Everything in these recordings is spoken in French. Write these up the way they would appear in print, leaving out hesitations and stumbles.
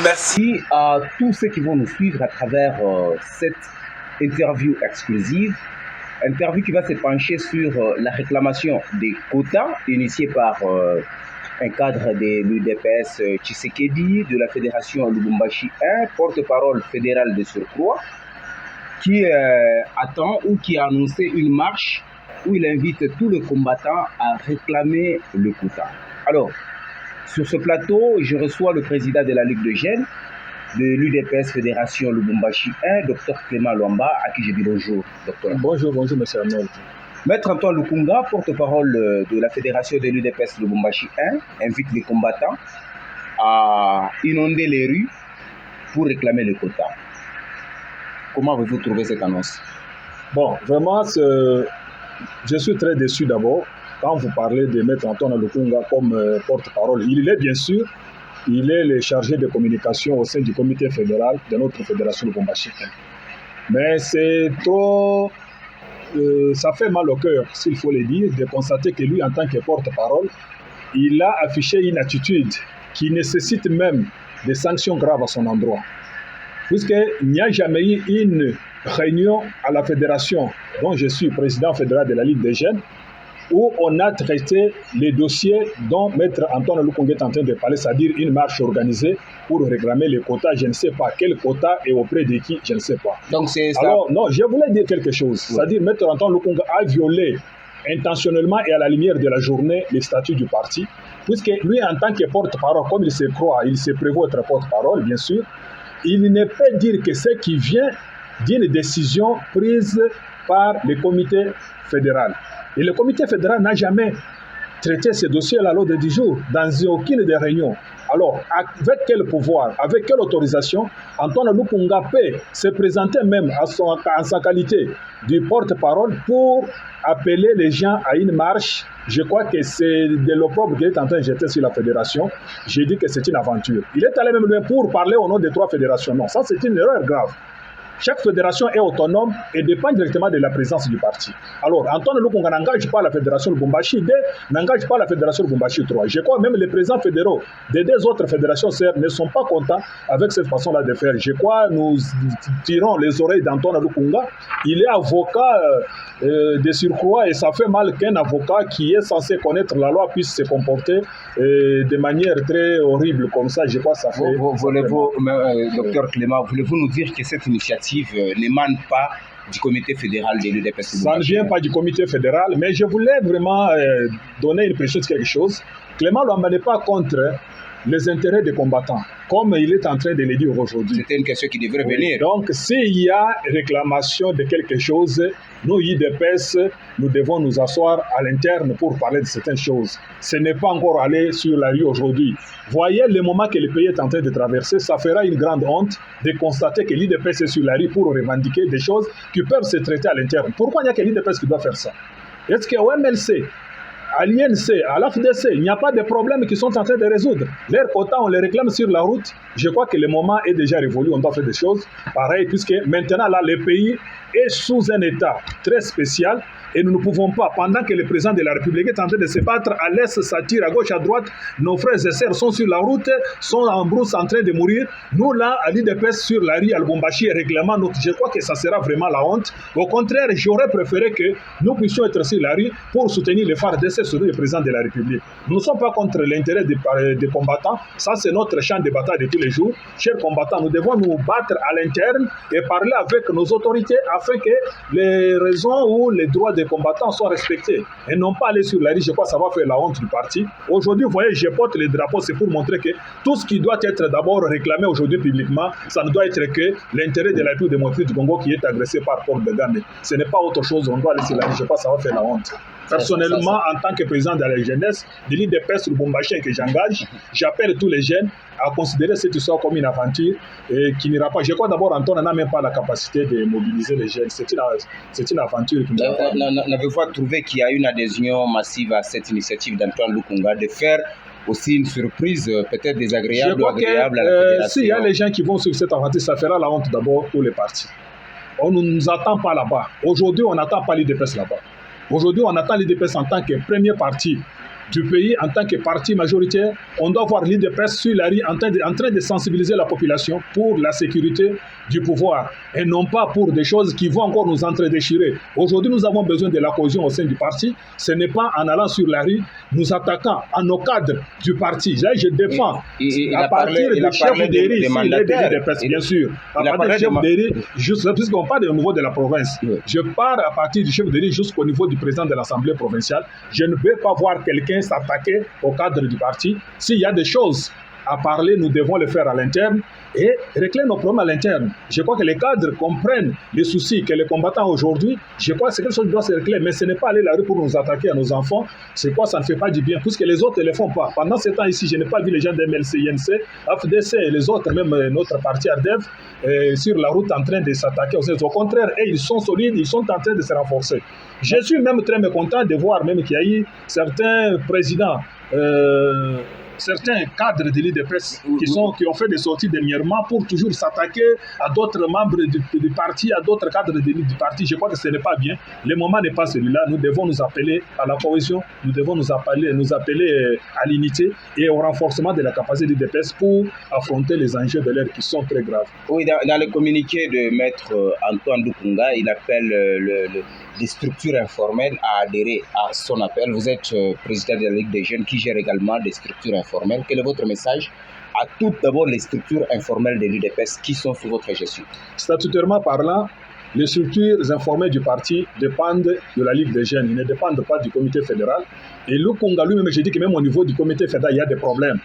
Merci à tous ceux qui vont nous suivre à travers cette interview exclusive. Interview qui va se pencher sur la réclamation des quotas initiée par un cadre de l'UDPS Tshisekedi, de la Fédération Lubumbashi 1, porte-parole fédéral de surcroît, qui attend ou qui a annoncé une marche où il invite tous les combattants à réclamer le quota. Alors, sur ce plateau, je reçois le président de la Ligue de Jeunes de l'UDPS Fédération Lubumbashi 1, Dr Clément Luamba, à qui je dis bonjour, docteur. Bonjour, M. Arnold. Maître Antoine Lukunga, porte-parole de la Fédération de l'UDPS Lubumbashi 1, invite les combattants à inonder les rues pour réclamer le quota. Comment avez-vous trouvé cette annonce? Bon, vraiment, je suis très déçu d'abord quand vous parlez de Maître Antoine Lukunga comme porte-parole. Il est bien sûr, il est le chargé de communication au sein du comité fédéral de notre fédération Lubumbashi 1. Mais c'est trop... ça fait mal au cœur, s'il faut le dire, de constater que lui, en tant que porte-parole, il a affiché une attitude qui nécessite même des sanctions graves à son endroit. Puisqu'il n'y a jamais eu une réunion à la fédération dont je suis président fédéral de la Ligue des Jeunes où on a traité les dossiers dont Maître Antoine Lukunga est en train de parler, c'est-à-dire une marche organisée pour réclamer les quotas, je ne sais pas quel quota et auprès de qui, je ne sais pas. Donc c'est ça. Alors, non, je voulais dire quelque chose, c'est-à-dire Maître Antoine Lukunga a violé intentionnellement et à la lumière de la journée les statuts du parti, puisque lui, en tant que porte-parole, comme il se croit, il se prévoit être porte-parole, bien sûr, il ne peut dire que ce qui vient d'une décision prise par le comité fédéral. Et le comité fédéral n'a jamais traité ce dossier à l'ordre du jour, dans aucune des réunions. Alors, avec quel pouvoir, avec quelle autorisation, Antoine Lukunga peut se présenter même en sa qualité de porte-parole pour appeler les gens à une marche? Je crois que c'est de l'opprobre qu'il est en train de jeter sur la fédération. J'ai dit que c'est une aventure. Il est allé même loin pour parler au nom des 3 fédérations. Non, ça c'est une erreur grave. Chaque fédération est autonome et dépend directement de la présence du parti. Alors, Antoine Lukunga n'engage pas la fédération Lubumbashi 2, n'engage pas la fédération Lubumbashi 3. Je crois même les présidents fédéraux des 2 autres fédérations ne sont pas contents avec cette façon-là de faire. Je crois que nous tirons les oreilles d'Antoine Lukunga. Il est avocat de surcroît et ça fait mal qu'un avocat qui est censé connaître la loi puisse se comporter de manière très horrible comme ça. Je crois que ça fait... Voulez-vous, docteur Clément, voulez-vous nous dire que cette initiative n'émane pas du comité fédéral de l'UDPS? Ça ne vient pas du comité fédéral, mais je voulais vraiment donner une précision de quelque chose. Clément Luamba n'est pas contre les intérêts des combattants, comme il est en train de le dire aujourd'hui. C'était une question qui devrait venir. Donc, s'il y a réclamation de quelque chose, nous, UDPS, nous devons nous asseoir à l'interne pour parler de certaines choses. Ce n'est pas encore aller sur la rue aujourd'hui. Voyez le moment que le pays est en train de traverser, ça fera une grande honte de constater que l'UDPS est sur la rue pour revendiquer des choses qui peuvent se traiter à l'interne. Pourquoi il n'y a que l'UDPS qui doit faire ça? Est-ce qu'au MLC, à l'INC, à l'AFDC, il n'y a pas de problèmes qui sont en train de résoudre? Leurs quotas, on les réclame sur la route. Je crois que le moment est déjà révolu, on doit faire des choses pareilles, puisque maintenant, là, le pays est sous un état très spécial. Et nous ne pouvons pas, pendant que le président de la République est en train de se battre, à l'est, ça tire, à gauche, à droite, nos frères et sœurs sont sur la route, sont en brousse en train de mourir. Nous, là, à l'UDPS, sur la rue, à Lubumbashi, règlement, je crois que ça sera vraiment la honte. Au contraire, j'aurais préféré que nous puissions être sur la rue pour soutenir les phares d'essai sur le président de la République. Nous ne sommes pas contre l'intérêt des combattants. Ça, c'est notre champ de bataille de tous les jours. Chers combattants, nous devons nous battre à l'interne et parler avec nos autorités afin que les raisons ou les droits des combattants soient respectés et non pas aller sur la rue. Je crois que ça va faire la honte du parti. Aujourd'hui, vous voyez, je porte les drapeaux, c'est pour montrer que tout ce qui doit être d'abord réclamé aujourd'hui publiquement, ça ne doit être que l'intérêt de la République démocratique du Congo qui est agressé par Paul Kagame. Ce n'est pas autre chose, on doit aller sur la rue. Je crois que ça va faire la honte. Personnellement, en tant que président de la jeunesse de l'UDPS Lubumbashi que j'engage, j'appelle tous les jeunes à considérer cette histoire comme une aventure et qui n'ira pas. Je crois d'abord, Antoine n'a même pas la capacité de mobiliser les jeunes. C'est une aventure qui n'ira pas. N'avez-vous trouvé qu'il y a une adhésion massive à cette initiative d'Antoine Lukunga de faire aussi une surprise peut-être désagréable ou agréable à la fédération? S'il y a les gens qui vont suivre cette aventure, ça fera la honte d'abord pour les partis. On ne nous attend pas là-bas. Aujourd'hui, on n'attend pas l'UDPS là-bas. Aujourd'hui, on attend l'UDPS en tant que premier parti du pays en tant que parti majoritaire. On doit voir l'UDPS sur la rue en train de sensibiliser la population pour la sécurité du pouvoir et non pas pour des choses qui vont encore nous entredéchirer. Aujourd'hui, nous avons besoin de la cohésion au sein du parti. Ce n'est pas en allant sur la rue, nous attaquant à nos cadres du parti. Là, je défends à partir des chefs de l'UDPS, bien sûr. À partir des chefs de l'UDPS, puisqu'on parle au niveau de la province, je pars à partir du chef de l'UDPS jusqu'au niveau du président de l'Assemblée provinciale. Je ne veux pas voir quelqu'un s'attaquer au cadre du parti. S'il y a des choses à parler, nous devons le faire à l'interne et régler nos problèmes à l'interne. Je crois que les cadres comprennent les soucis que les combattants aujourd'hui. Je crois que c'est quelque chose qui doit se régler, mais ce n'est pas aller la rue pour nous attaquer à nos enfants. C'est quoi, ça ne fait pas du bien, puisque les autres ne le font pas. Pendant ce temps ici, je n'ai pas vu les gens d'MLC, INC, AFDC et les autres, même notre parti ARDEV, sur la route en train de s'attaquer aux autres. Au contraire, ils sont solides, ils sont en train de se renforcer. Je suis même très mécontent de voir même qu'il y a eu certains présidents, certains cadres de l'UDPS qui ont fait des sorties dernièrement pour toujours s'attaquer à d'autres membres du parti, à d'autres cadres du parti. Je crois que ce n'est pas bien. Le moment n'est pas celui-là. Nous devons nous appeler à la cohésion, nous devons nous appeler à l'unité et au renforcement de la capacité de l'UDPS pour affronter les enjeux de l'ère qui sont très graves. Oui, dans le communiqué de Maître Antoine Doukounga, il appelle les structures informelles à adhérer à son appel. Vous êtes président de la Ligue des jeunes qui gère également des structures informelles. Quel est votre message à toutes d'abord les structures informelles de l'UDPS qui sont sous votre gestion? Statutairement parlant, les structures informelles du parti dépendent de la Ligue des jeunes, ils ne dépendent pas du comité fédéral. Et Lukunga lui-même, je dis que même au niveau du comité fédéral, il y a des problèmes.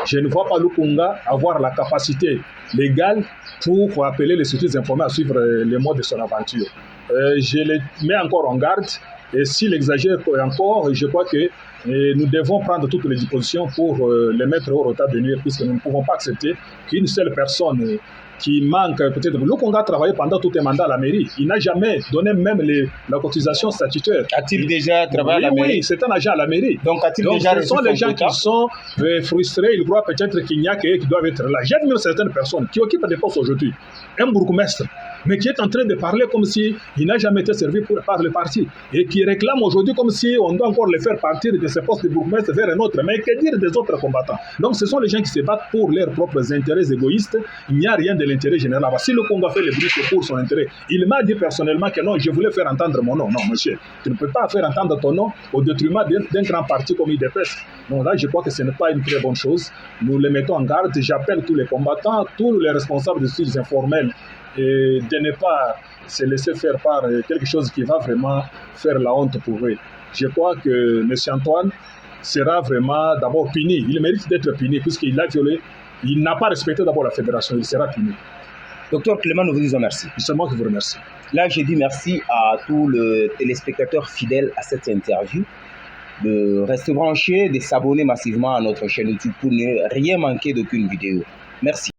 Je ne vois pas Lukunga avoir la capacité légale pour appeler les structures informelles à suivre les mots de son aventure. Je les mets encore en garde et s'il exagère encore, je crois que nous devons prendre toutes les dispositions pour les mettre au retard de nuire, puisque nous ne pouvons pas accepter qu'une seule personne qui manque peut-être. Lukunga a travaillé pendant tout un mandat à la mairie. Il n'a jamais donné même la cotisation statutaire. A-t-il déjà travaillé à la mairie? Oui, c'est un agent à la mairie. Donc, déjà ce sont les gens qui sont frustrés. Ils croient peut-être qu'il n'y a qu'eux qui doivent être là. J'ai même certaines personnes qui occupent des postes aujourd'hui. Un bourgmestre, mais qui est en train de parler comme s'il n'a jamais été servi par le parti et qui réclame aujourd'hui comme si on doit encore les faire partir de ces postes de bourgmestre vers un autre. Mais que dire des autres combattants? Donc ce sont les gens qui se battent pour leurs propres intérêts égoïstes. Il n'y a rien de l'intérêt général. Si le Congo fait le bruit, c'est pour son intérêt. Il m'a dit personnellement que non, je voulais faire entendre mon nom. Non, monsieur, tu ne peux pas faire entendre ton nom au détriment d'un grand parti comme l'UDPS. Donc là, je crois que ce n'est pas une très bonne chose. Nous les mettons en garde. J'appelle tous les combattants, tous les responsables de structures informelles et de ne pas se laisser faire par quelque chose qui va vraiment faire la honte pour eux. Je crois que M. Antoine sera vraiment d'abord puni. Il mérite d'être puni puisqu'il a violé. Il n'a pas respecté d'abord la fédération. Il sera puni. Docteur Clément, nous vous disons merci. C'est moi qui vous remercie. Là, je dis merci à tous les téléspectateurs fidèles à cette interview de rester branchés, de s'abonner massivement à notre chaîne YouTube pour ne rien manquer d'aucune vidéo. Merci.